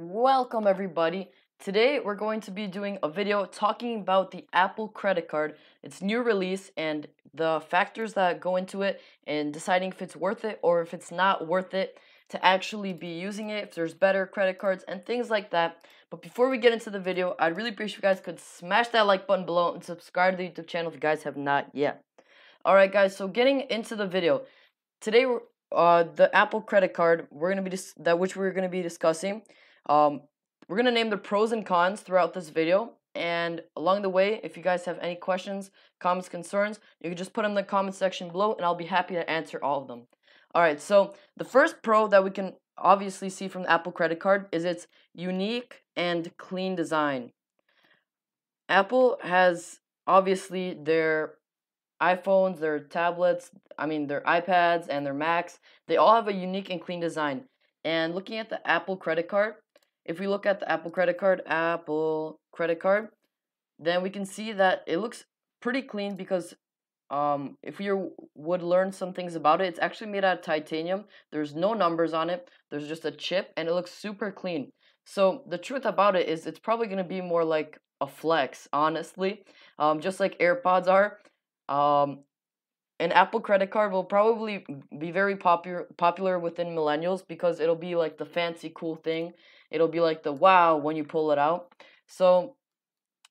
Welcome everybody. Today we're going to be doing a video talking about the Apple credit card, its new release, and the factors that go into it and deciding if it's worth it or if it's not worth it to actually be using it, if there's better credit cards and things like that. But before we get into the video, I'd really appreciate if you guys could smash that like button below and subscribe to the YouTube channel if you guys have not yet. Alright guys, so getting into the video. Today the Apple credit card we're going to be discussing. We're going to name the pros and cons throughout this video, and along the way, if you guys have any questions, comments, concerns, you can just put them in the comment section below, and I'll be happy to answer all of them. Alright, so the first pro that we can obviously see from the Apple credit card is its unique and clean design. Apple has obviously their iPhones, their tablets, their iPads and their Macs, they all have a unique and clean design. And looking at the Apple credit card, if we look at the Apple credit card, then we can see that it looks pretty clean because if we would learn some things about it, it's actually made out of titanium. There's no numbers on it. There's just a chip, and it looks super clean. So the truth about it is it's probably going to be more like a flex, honestly, just like AirPods are. An Apple credit card will probably be very popular within millennials because it'll be like the fancy cool thing. It'll be like the wow when you pull it out. So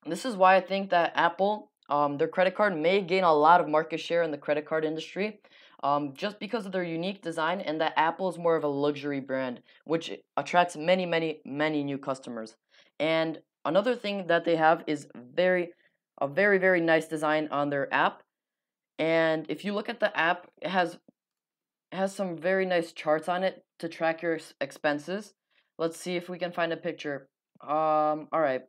this is why I think that Apple, their credit card may gain a lot of market share in the credit card industry, just because of their unique design and that Apple is more of a luxury brand, which attracts many new customers. And another thing that they have is a very nice design on their app. And if you look at the app, it has some very nice charts on it to track your expenses. Let's see if we can find a picture. Alright.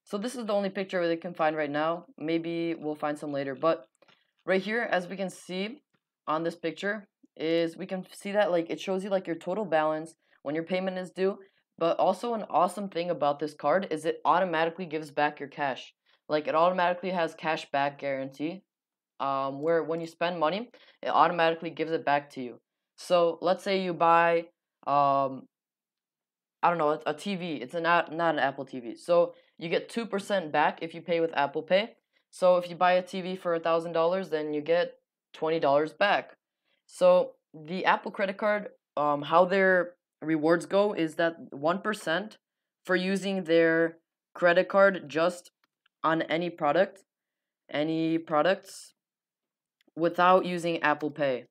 So this is the only picture they can find right now. Maybe we'll find some later. But right here, as we can see on this picture, is we can see that like it shows you like your total balance when your payment is due. But also an awesome thing about this card is it automatically gives back your cash. Like it automatically has cash back guarantee. Where when you spend money, it automatically gives it back to you. So let's say you buy, I don't know, a TV. It's not an Apple TV. So you get 2% back if you pay with Apple Pay. So if you buy a TV for $1,000, then you get $20 back. So the Apple credit card, how their rewards go is that 1% for using their credit card just on any products without using Apple Pay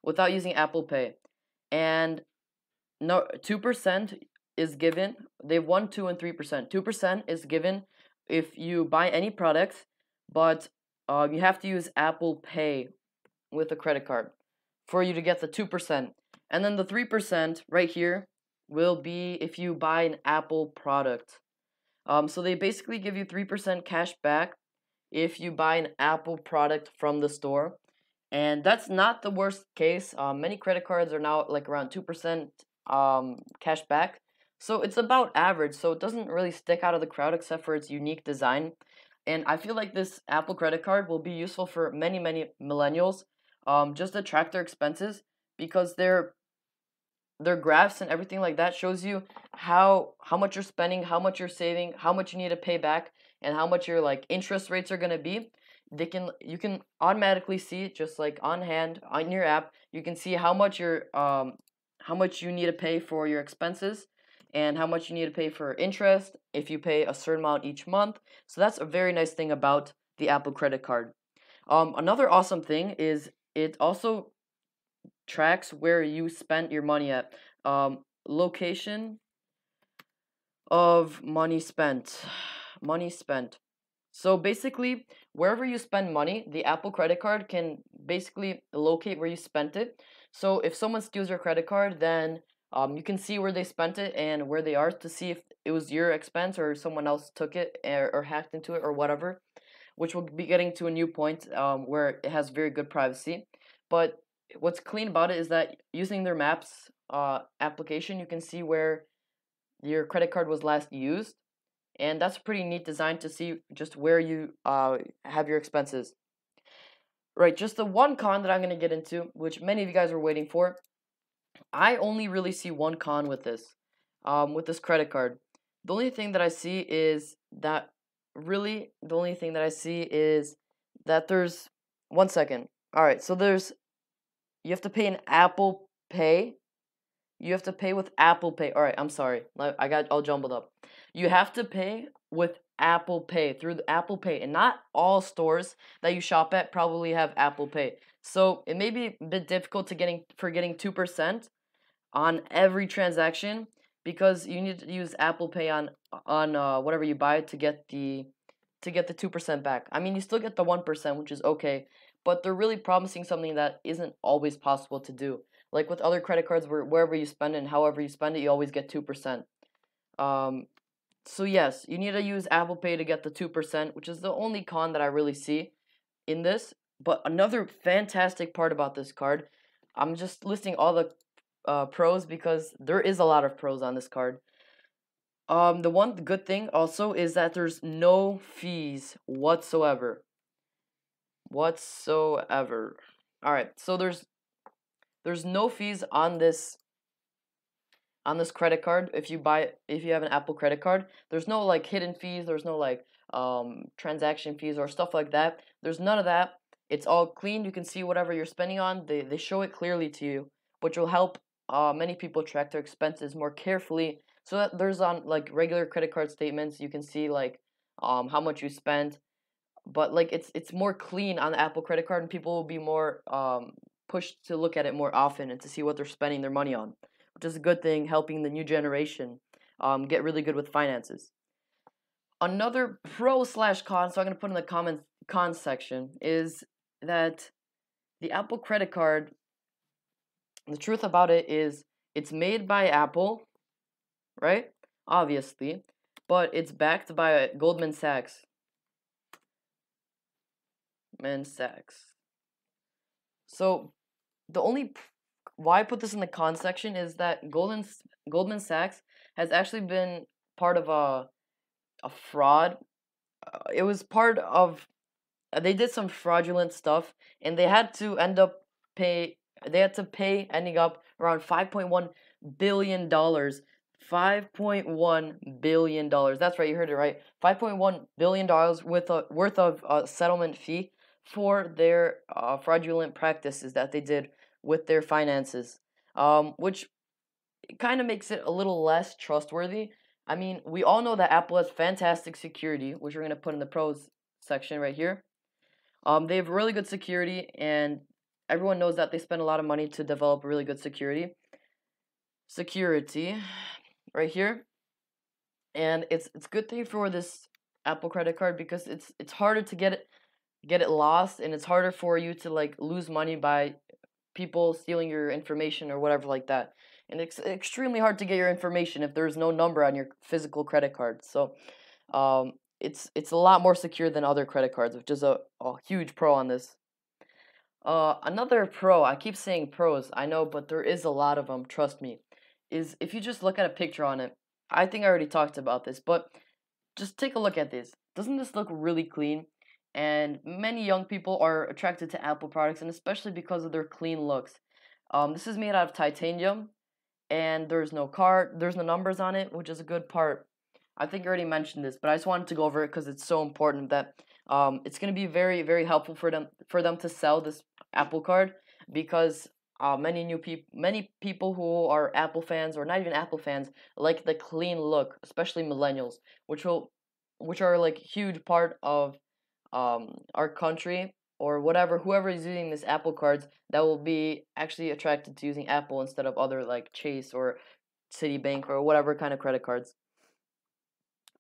without using Apple Pay. And no, 2% is given. They've 1, 2, and 3%. 2% is given if you buy any products, but you have to use Apple Pay with a credit card for you to get the 2%. And then the 3% right here will be if you buy an Apple product. So they basically give you 3% cash back if you buy an Apple product from the store. And that's not the worst case. Many credit cards are now like around 2% cash back. So it's about average. So it doesn't really stick out of the crowd except for its unique design. And I feel like this Apple credit card will be useful for many millennials, just to track their expenses because their graphs and everything like that shows you how much you're spending, how much you're saving, how much you need to pay back, and how much your like interest rates are gonna be. You can automatically see it just like on hand on your app. You can see how much you need to pay for your expenses and how much you need to pay for interest if you pay a certain amount each month. So that's a very nice thing about the Apple credit card. Another awesome thing is it also tracks where you spent your money at. Location of money spent. So basically, wherever you spend money, the Apple credit card can basically locate where you spent it. So if someone steals your credit card, then you can see where they spent it and where they are to see if it was your expense or someone else took it or hacked into it or whatever, which will be getting to a new point where it has very good privacy. But what's clean about it is that using their Maps application, you can see where your credit card was last used. And that's a pretty neat design to see just where you have your expenses. Right, just the one con that I'm going to get into, which many of you guys are waiting for, I only really see one con with this credit card. The only thing that I see is that the only thing that I see is that there's one second. All right, so you have to pay an Apple Pay. You have to pay with Apple Pay. All right, I'm sorry. I got all jumbled up. You have to pay with Apple Pay through the Apple Pay, and not all stores that you shop at probably have Apple Pay. So it may be a bit difficult getting 2% on every transaction because you need to use Apple Pay on whatever you buy to get the 2% back. I mean, you still get the 1%, which is okay, but they're really promising something that isn't always possible to do. Like with other credit cards, where wherever you spend it and however you spend it, you always get 2%. Um, so yes, you need to use Apple Pay to get the 2%, which is the only con that I really see in this. But another fantastic part about this card, I'm just listing all the pros because there is a lot of pros on this card. The one good thing also is that there's no fees whatsoever. Whatsoever. All right, so there's no fees on this credit card if you have an Apple credit card. There's no like hidden fees, there's no like transaction fees or stuff like that. There's none of that. It's all clean. You can see whatever you're spending on. They show it clearly to you, which will help many people track their expenses more carefully. So that there's on like regular credit card statements, you can see like how much you spent, but like it's more clean on the Apple credit card, and people will be more pushed to look at it more often and to see what they're spending their money on, which is a good thing, helping the new generation get really good with finances. Another pro slash con, so I'm gonna put in the con section, is that the Apple credit card. The truth about it is it's made by Apple, right? Obviously, but it's backed by Goldman Sachs. Goldman Sachs. So the only why I put this in the con section is that Goldman Sachs has actually been part of a fraud. It was part of they did some fraudulent stuff, and they had to pay ending up around 5.1 billion dollars. 5.1 billion dollars. That's right, you heard it right. 5.1 billion dollars worth of settlement fee for their fraudulent practices that they did with their finances, which kind of makes it a little less trustworthy. I mean, we all know that Apple has fantastic security, which we're going to put in the pros section right here. They have really good security, and everyone knows that they spend a lot of money to develop really good security. Security, right here, and it's good thing for this Apple credit card because it's harder to get it lost, and it's harder for you to like lose money by people stealing your information or whatever like that. And it's extremely hard to get your information if there's no number on your physical credit card. So, it's a lot more secure than other credit cards, which is a huge pro on this. Another pro, I keep saying pros, I know, but there is a lot of them, trust me, is if you just look at a picture on it. I think I already talked about this, but just take a look at this. Doesn't this look really clean? And many young people are attracted to Apple products, and especially because of their clean looks. This is made out of titanium, and there's no numbers on it, which is a good part. I think I already mentioned this, but I just wanted to go over it because it's so important that it's going to be very, very helpful for them to sell this Apple card because many people who are Apple fans or not even Apple fans like the clean look, especially millennials, which are like huge part of our country or whoever is using this Apple cards that will be actually attracted to using Apple instead of other like Chase or Citibank or whatever kind of credit cards.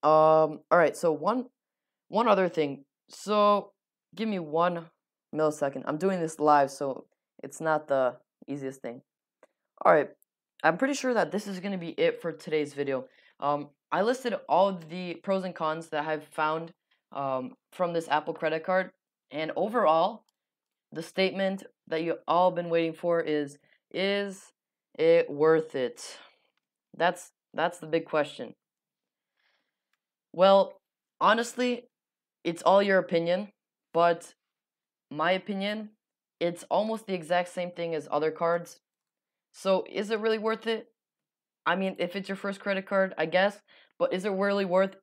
All right, so one other thing. So give me 1 millisecond. I'm doing this live, so it's not the easiest thing. All right, I'm pretty sure that this is going to be it for today's video. I listed all the pros and cons that I've found from this Apple credit card, and overall, the statement that you all been waiting for is it worth it? That's the big question. Well, honestly, it's all your opinion, but my opinion, it's almost the exact same thing as other cards. So is it really worth it? I mean, if it's your first credit card, I guess, but is it really worth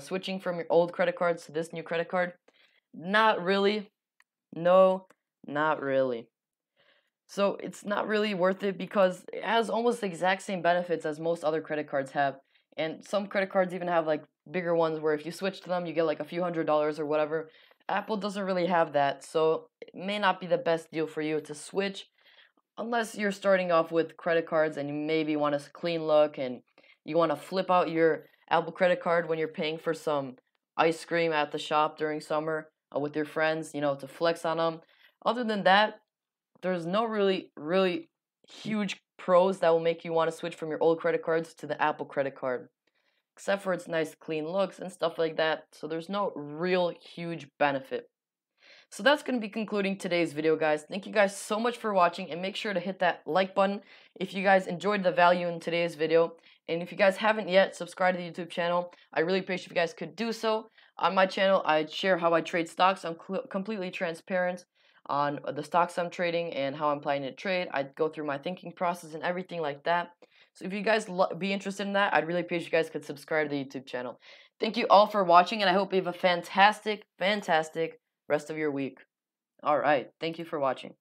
switching from your old credit cards to this new credit card? Not really. No, not really. So it's not really worth it because it has almost the exact same benefits as most other credit cards have. And some credit cards even have like bigger ones where if you switch to them, you get like a few $100s or whatever. Apple doesn't really have that, so it may not be the best deal for you to switch unless you're starting off with credit cards and you maybe want a clean look and you want to flip out your Apple credit card when you're paying for some ice cream at the shop during summer with your friends, to flex on them. Other than that, there's no really huge pros that will make you want to switch from your old credit cards to the Apple credit card, except for its nice clean looks and stuff like that. So there's no real huge benefit. So that's going to be concluding today's video, guys. Thank you guys so much for watching, and make sure to hit that like button if you guys enjoyed the value in today's video. And if you guys haven't yet subscribed to the YouTube channel, I really appreciate if you guys could do so. On my channel, I share how I trade stocks. I'm completely transparent on the stocks I'm trading and how I'm planning to trade. I go through my thinking process and everything like that. So if you guys be interested in that, I'd really appreciate if you guys could subscribe to the YouTube channel. Thank you all for watching, and I hope you have a fantastic rest of your week. All right. Thank you for watching.